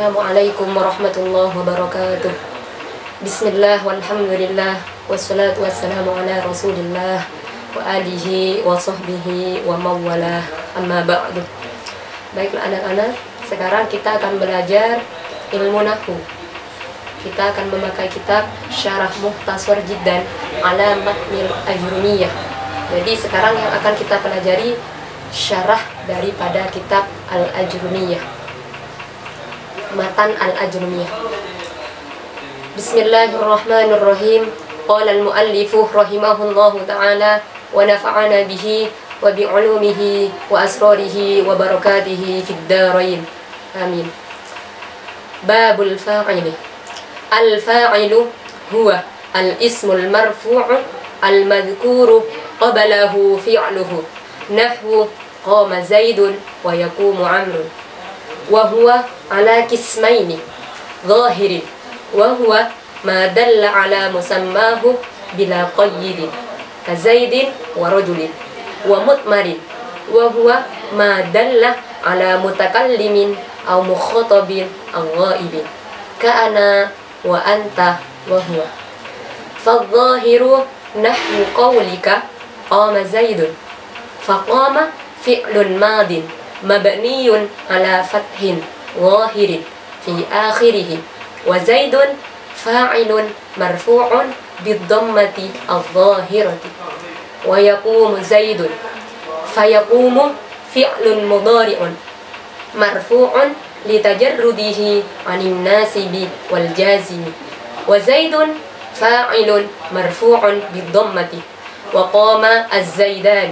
Assalamualaikum warahmatullahi wabarakatuh. Bismillah walhamdulillah wassalatu wassalamu ala rasulillah wa alihi wa sahbihi wa mawalah, amma ba'du. Baiklah anak-anak, sekarang kita akan belajar ilmu nahwu. Kita akan memakai kitab Syarah Mukhtasar Jiddan ala Matnil Ajrumiyah. Jadi sekarang yang akan kita pelajari syarah daripada kitab Al-Ajrumiyah, matan Al-Ajrumiyah. Bismillahirrahmanirrahim. Qala al-muallifu rahimahullahu ta'ala wa nafa'ana bihi wa bi'ulumihi wa asrarihi wa barakatihi fid darain. Amin. Babul fa'ili. Al-fa'ilu huwa al-ismul marfu'u al-madhkuru qablahu fi'luhu. Nahwu qama Zaidun wa yaqumu Amrun. وهو على قسمين ظاهر وهو ما دل على مسماه بلا قيد كزيد ورجل ومضمر وهو ما دل على متكلم أو مخاطب أو غائب كأنا وأنت وهو. فالظاهر نحو قولك قام زيد فقام فعل ماض مبني على فتح ظاهر في آخره وزيد فاعل مرفوع بالضمة الظاهرة ويقوم زيد فيقوم فعل مضارع مرفوع لتجرده عن الناسب والجازم وزيد فاعل مرفوع بالضمة وقام الزيدان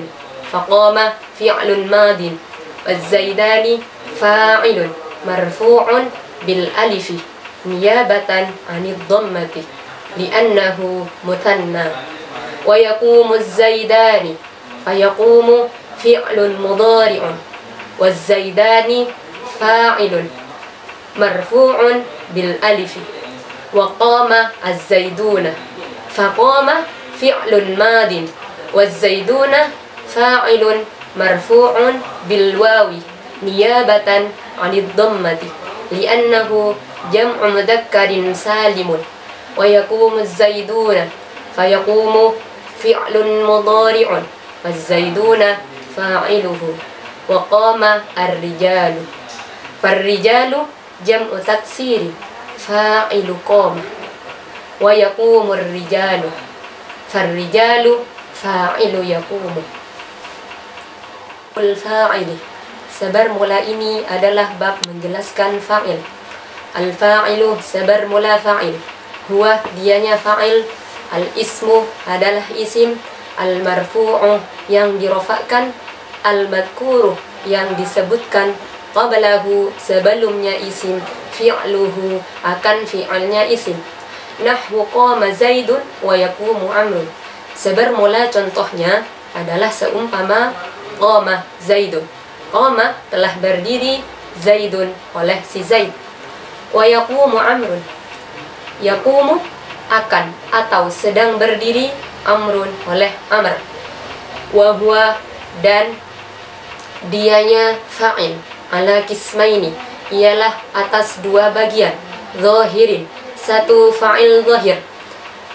فقام فعل ماض والزيدان فاعل مرفوع بالألف نيابة عن الضمة لأنه مثنى ويقوم الزيدان فيقوم فعل مضارع والزيدان فاعل مرفوع بالألف وقام الزيدون فقام فعل ماض والزيدون فاعل مرفوع بالواو نيابة عن الضمة لأنه جمع مذكر سالم ويقوم الزيدون فيقوم فعل مضارع والزيدون فاعله وقام الرجال فالرجال جمع تكسير فاعل قام ويقوم الرجال فالرجال فاعل يقوم. Al-fa'ili. Sabar mula ini adalah bab menjelaskan fa'il. Al-fa'ilu sabar mula fa'il. Huwa dianya fa'il. Al-ismu adalah isim. Al-marfu'u yang dirofakkan. Al-madkuru yang disebutkan. Qablahu sebelumnya isim. Fi'luhu akan fi'alnya isim. Nahwu qama Zaidun wa yaqumu Amrun. Sabar mula contohnya adalah seumpama qama Zaidun. Qama telah berdiri Zaidun oleh si Zaid. Wa yaqumu Amrun. Yaqumu akan atau sedang berdiri Amrun oleh Amr. Wa huwa dan dianya fa'il ala kismaini ialah atas dua bagian. Zahirin satu fa'il zahir.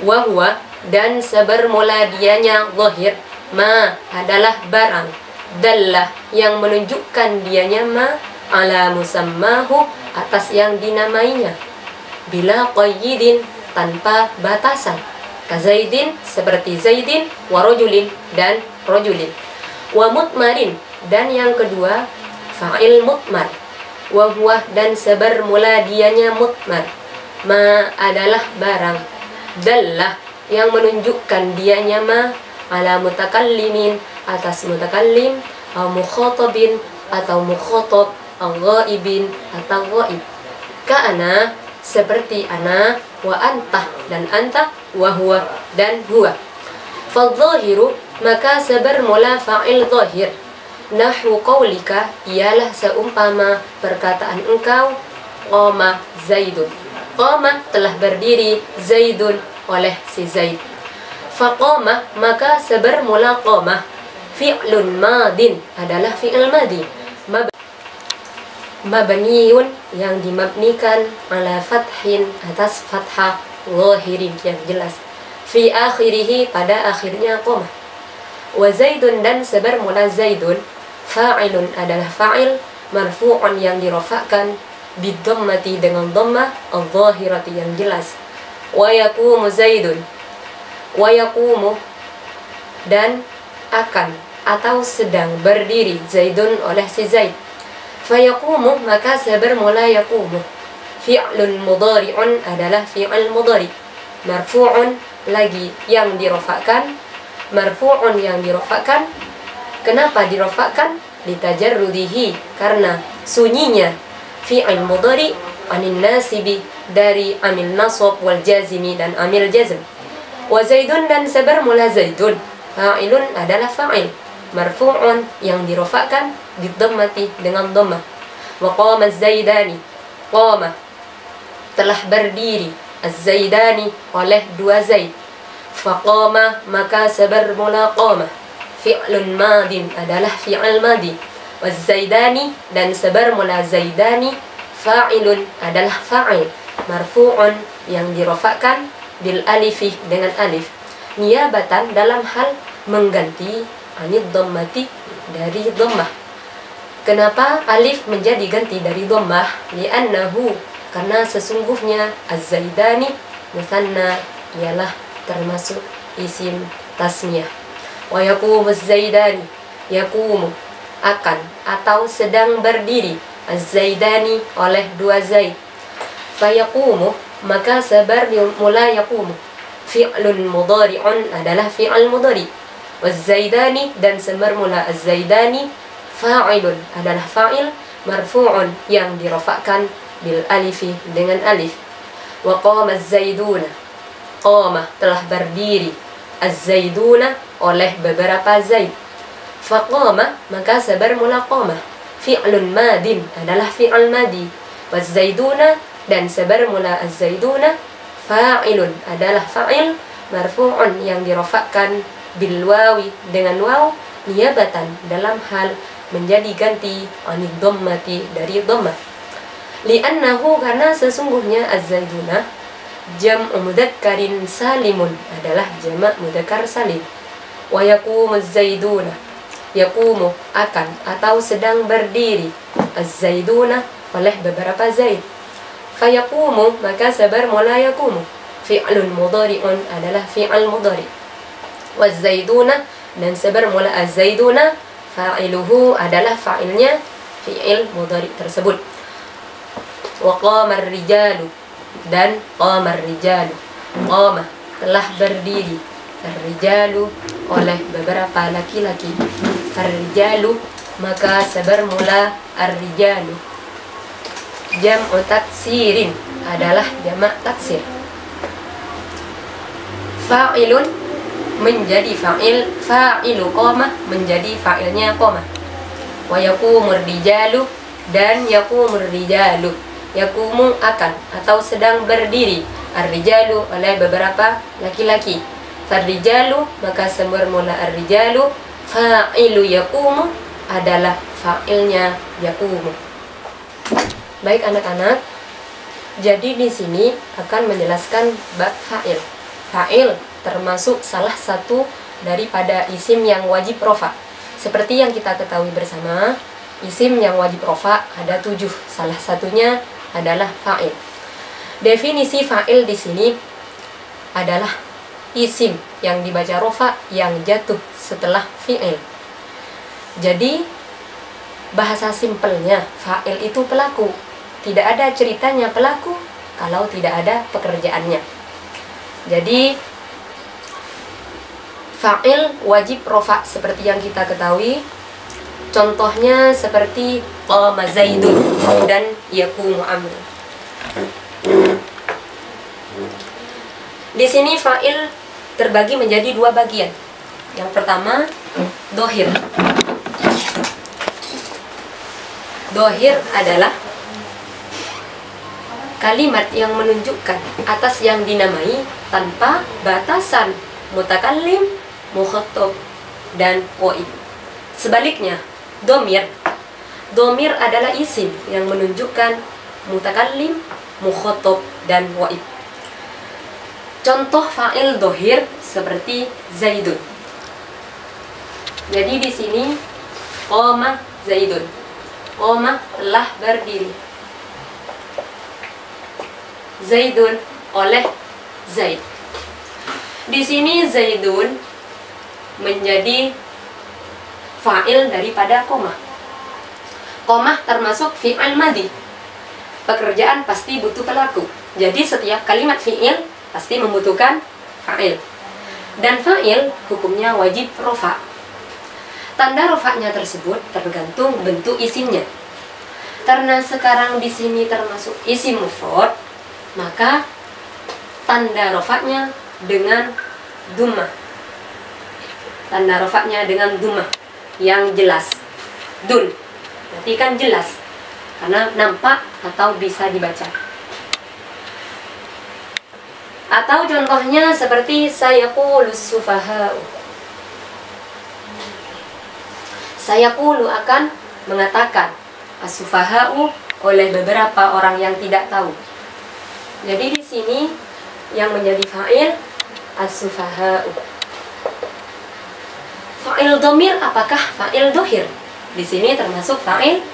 Wa huwa dan sebermula dianya zahir. Ma adalah barang dallah yang menunjukkan dianya ma ala musammahu atas yang dinamainya bila qayyidin tanpa batasan kazaidin seperti zaidin wa rajulin dan rajulin wa mutmarin dan yang kedua fa'il mutmar wa huwa dan sebermula dianya mutmar ma adalah barang dallah yang menunjukkan dianya ma ala mutakallimin atas mutakallim atau mukhatabin atau mukhatab atau ghaibin atau ghaib ka'ana seperti ana wa anta dan anta wa huwa dan huwa. Fadzahiru maka sebermula fa'il zahir. Nahwu qaulika ialah seumpama perkataan engkau qama Zaidun. Qama telah berdiri Zaidun oleh si Zaid. Faqama maka sebermula qama fi'lun madin adalah fi'il madi mabniun yang dimabnikan ala fathin atas fathah zahirin yang jelas, fi akhirih pada akhirnya qamah. Wa zaidun dan sebermula zaidun, fa'ilun adalah fa'il, marfu'un yang dirafa'kan, bidhammati dengan dhammah, adh-dhahirati yang jelas. Wa yaqumu zaidun, wa yaqumu dan akan atau sedang berdiri zaidun oleh si zaid. Fayaqumu maka sebermula yaqumu, fi'lun mudhari'un adalah fi'il mudhari, marfu'un lagi yang dirafa'kan, marfu'un yang dirafa'kan. Kenapa dirafa'kan? Litajarrudihi, karena sunyinya fi'il mudhari anin nasibi, dari amil nasab wal jazimi dan amil jazm. Wa zaidun dan sebermula zaidun, fa'ilun adalah fa'il, marfu'un yang dirafa'kan, bidhammati dengan dhammah. Wa qama az-zaidani, qama telah berdiri, az-zaidani oleh dua zaid. Faqama maka sebermula qama, fi'lun madin adalah fi'il madi. Waz-zaidani dan sebermula zaidani, fa'ilun adalah fa'il, marfu'un yang dirafa'kan, bil alifi dengan alif, niyabatan dalam hal mengganti anid dhammati dari dhammah. Kenapa alif menjadi ganti dari dhammah? Li'annahu, karena sesungguhnya az-zaidani mutsanna ialah termasuk isim tasniyah. Wa yaqumu az-zaidani, yaqumu akan atau sedang berdiri, az-zaidani oleh dua zaid. Fayaqumu maka sebermula yaqumu, fi'lun mudhari'un adalah fi'il mudhari. Waz-zaidani dan sebermula az-zaidani, fa'ilun adalah fa'il, marfu'un yang dirafa'kan, bil alifi dengan alif. Wa qama az-zaiduna, qama telah berdiri, az-zaiduna oleh beberapa zaid. Faqama maka sebermula qama, fi'lun madin adalah fi'il madi. Waz-zaiduna dan sebermula az-zaiduna, fa'ilun adalah fa'il, marfu'un yang dirafa'kan, bil wawi dengan waw, niyabatan dalam hal menjadi ganti anid dhammati dari dhammah. Li'annahu karena sesungguhnya az-zaiduna jam'u mudzakkarin salimun adalah jamak mudzakkar salim. Wa yaqumu az-zaiduna, yaqumu akan atau sedang berdiri, az-zaiduna oleh beberapa zaid. Fayaqumu maka sebermula yaqumu, fi'lun mudhari'un adalah fi'il mudhari. Waz-zaiduna dan sebermula az-zaiduna, fa'iluhu adalah fa'ilnya fi'il mudhari tersebut. Wa qama ar-rijalu dan qama ar-rijalu, qama telah berdiri, ar-rijalu oleh beberapa laki-laki. Ar-rijalu maka sebermula ar-rijalu, jam'u taksirin adalah jamak taksir. Fa'ilun menjadi fa'il, fa'ilu qama menjadi fa'ilnya qama. Wa yaqumur rijalu dan yaqumur rijalu, yaqumu akan atau sedang berdiri, ar-rijalu oleh beberapa laki-laki. Far-rijalu maka sebermula ar-rijalu, fa'ilu yaqumu adalah fa'ilnya yaqumu. Baik anak-anak, jadi di sini akan menjelaskan bab fa'il. Fa'il termasuk salah satu daripada isim yang wajib rofa. Seperti yang kita ketahui bersama, isim yang wajib rofa ada 7. Salah satunya adalah fa'il. Definisi fa'il di sini adalah isim yang dibaca rofa yang jatuh setelah fi'il. Jadi bahasa simpelnya fa'il itu pelaku. Tidak ada ceritanya pelaku kalau tidak ada pekerjaannya. Jadi fa'il wajib rofa seperti yang kita ketahui. Contohnya seperti qama zaidun dan yaqumu amrun. Di sini fa'il terbagi menjadi 2 bagian. Yang pertama dohir. Dohir adalah kalimat yang menunjukkan atas yang dinamai tanpa batasan mutakallim, mukhatab, dan qaib. Sebaliknya, dhamir Domir adalah isim yang menunjukkan mutakallim, mukhatab, dan waib. Contoh fa'il dohir seperti Zaidun. Jadi di sini qama Zaidun. Qama telah berdiri. Zaidun oleh Zaid. Di sini Zaidun menjadi fa'il daripada qama. Qama termasuk fi'il madhi. Pekerjaan pasti butuh pelaku. Jadi setiap kalimat fi'il pasti membutuhkan fa'il. Dan fa'il hukumnya wajib rofa. Tanda rofaknya tersebut tergantung bentuk isimnya. Karena sekarang di sini termasuk isim mufrad, maka tanda rofaknya dengan dhammah. Tanda rofaknya dengan dhammah yang jelas. Dun. Berarti kan jelas. Karena nampak atau bisa dibaca. Atau contohnya seperti sayaqulus sufaha'u. Sayaqulu akan mengatakan as-sufaha'u oleh beberapa orang yang tidak tahu. Jadi di sini yang menjadi fa'il as-sufaha'u. Fa'il dhamir apakah fa'il dohir? Di sini termasuk fa'il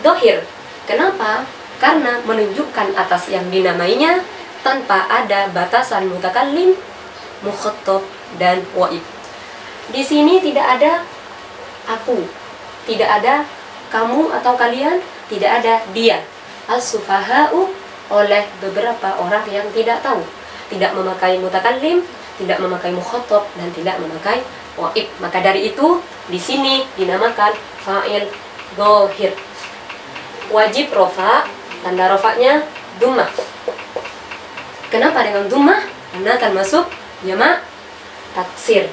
dohir. Kenapa? Karena menunjukkan atas yang dinamainya tanpa ada batasan mutakallim, mukhatab, dan waib. Di sini tidak ada aku, tidak ada kamu atau kalian, tidak ada dia. As-sufaha'u oleh beberapa orang yang tidak tahu, tidak memakai mutakallim, tidak memakai mukhatab, dan tidak memakai waib. Maka dari itu di sini dinamakan fa'il dohir. Wajib rofa, tanda rofaknya dhammah. Kenapa dengan dhammah? Karena termasuk jamak taksir.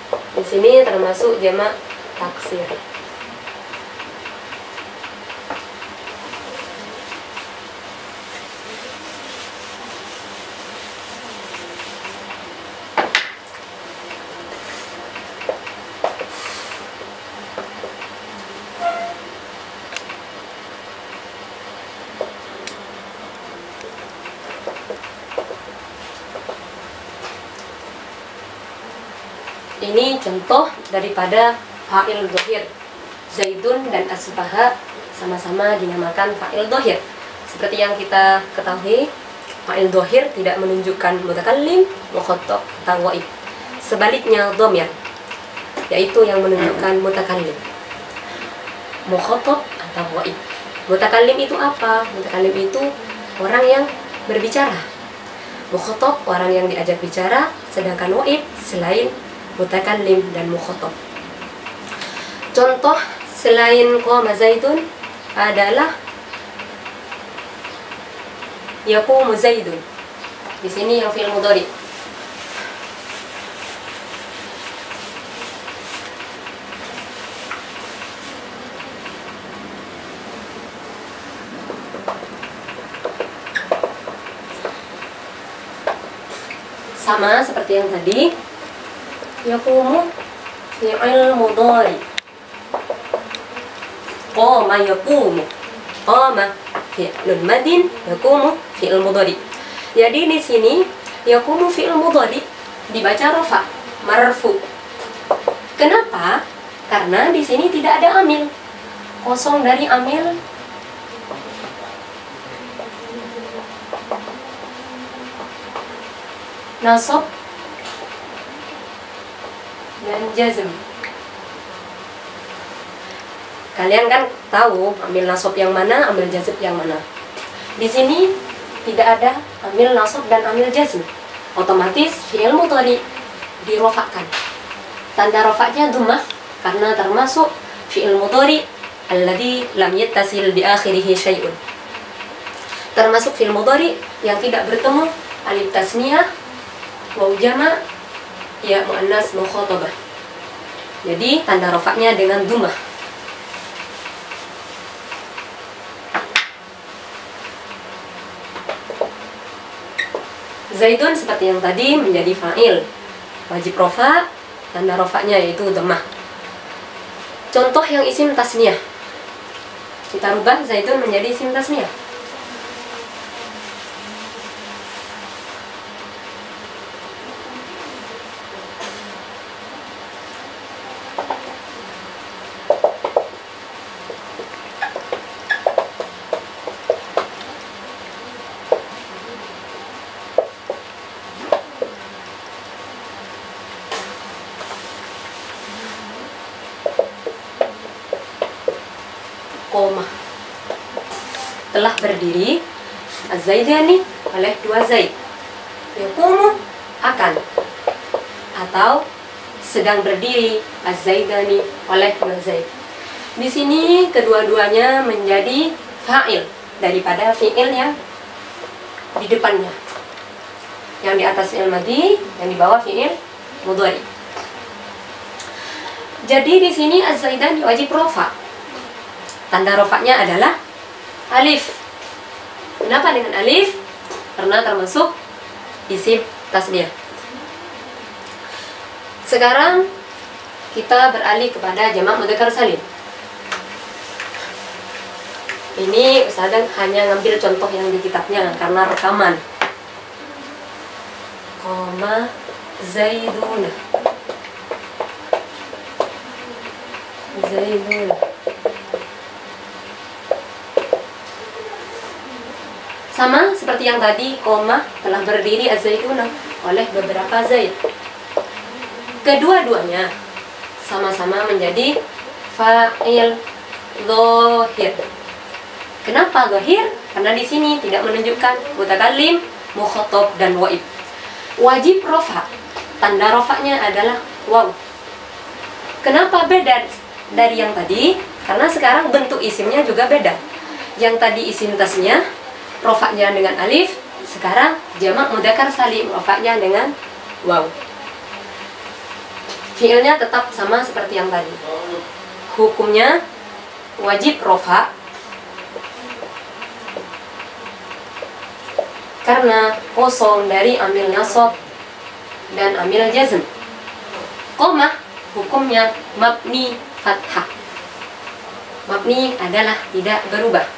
Di sini termasuk jamak taksir. Ini contoh daripada fa'il dohir. Zaidun dan as-sufaha sama-sama dinamakan fa'il dohir. Seperti yang kita ketahui, fa'il dohir tidak menunjukkan mutakallim, mukhatab, atau waib. Sebaliknya dhamir, yaitu yang menunjukkan mutakallim, mukhatab, atau waib. Mutakallim itu apa? Mutakallim itu orang yang berbicara. Mukhatab orang yang diajak bicara, sedangkan waib selain mutakallim dan mukhatab. Contoh selain qama Zaidun adalah yaqumu Zaidun. Di sini yang fi'il mudhari. Sama seperti yang tadi. Yaqumu fi'il mudhari. Qama yaqumu. Qama fi'lun madin, yaqumu fi'il mudhari. Jadi di sini yaqumu fi'il mudhari dibaca rafa, marfu. Kenapa? Karena di sini tidak ada amil. Kosong dari amil. Nasab dan jazm. Kalian kan tahu amil nasab yang mana, amil jazm yang mana. Di sini tidak ada amil nasab dan amil jazm. Otomatis fi'il mudhari dirofakkan. Tanda rofaknya dhammah karena termasuk fi'il mudhari alladzi lam yattasil bi akhirih syai'un. Termasuk fi'il mudhari yang tidak bertemu alif tasniyah, waw jama', ya muannas mukhatabah. Jadi tanda rofaknya dengan dhammah. Zaidun seperti yang tadi menjadi fa'il, wajib rofa, tanda rofaknya yaitu dhammah. Contoh yang isim tasniyah, Kita rubah Zaidun menjadi isim tasniyah. Koma. Telah berdiri Az-Zaidani oleh 2 Zaid. Yaqumu akan, atau sedang berdiri Az-Zaidani oleh 2 Zaid. Di sini kedua-duanya menjadi fa'il daripada fi'il yang di depannya. Yang di atas fi'il madhi, yang di bawah fi'il mudhari. Jadi di sini Az-Zaidani wajib rafa. Tanda rofaknya adalah alif. Kenapa dengan alif? Karena termasuk isim tasniyah. Sekarang kita beralih kepada jamak mudzakkar salim. Ini Ustazah hanya ngambil contoh yang di kitabnya karena rekaman. Qama Zaiduna. Zaiduna. Sama seperti yang tadi, koma telah berdiri Az-Zaiduna oleh beberapa Zaid. Kedua-duanya sama-sama menjadi fa'il dhahir. Kenapa dhahir? Karena di sini tidak menunjukkan mutakallim, mukhatab dan waib. Wajib rofa. Tanda rofaknya adalah waw. Kenapa beda dari yang tadi? Karena sekarang bentuk isimnya juga beda. Yang tadi isim tasnya rofaknya dengan alif, sekarang jamak mudzakkar salim rofaknya dengan waw. Fiilnya tetap sama seperti yang tadi. Hukumnya wajib rofa karena kosong dari amil nasab dan amil jazm. Qomah hukumnya mabni fathah. Mabni adalah tidak berubah.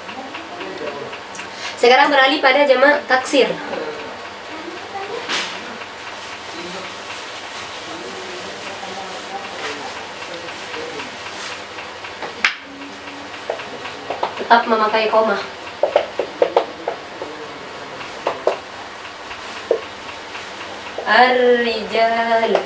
Sekarang beralih pada jamak taksir. Tetap memakai koma. Ar-rijal.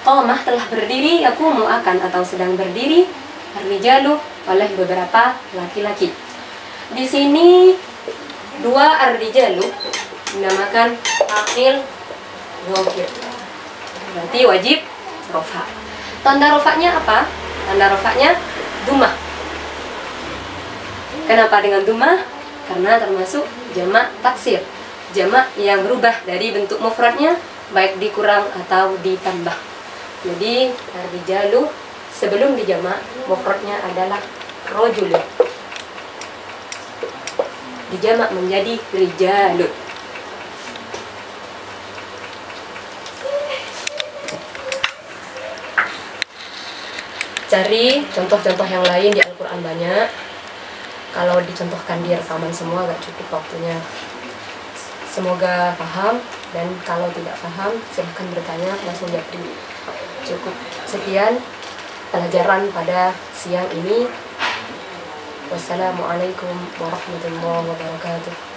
Qomah telah berdiri, yaqumu akan atau sedang berdiri, ar-rijalu oleh beberapa laki-laki. Di sini 2 ar-rijalu dinamakan fa'il dhahir. Berarti wajib rofa. Tanda rofaknya apa? Tanda rofaknya dumah. Kenapa dengan dumah? Karena termasuk jamak taksir. Jamak yang berubah dari bentuk mufradnya baik dikurang atau ditambah. Jadi ar-rijalu sebelum dijamak mufradnya adalah rajulun. Dijamak menjadi rijalun. Cari contoh-contoh yang lain di Al-Quran banyak. Kalau dicontohkan di rekaman semua gak cukup waktunya. Semoga paham, dan kalau tidak paham silahkan bertanya, langsung japri. Cukup sekian pelajaran pada siang ini. Wassalamualaikum warahmatullahi wabarakatuh.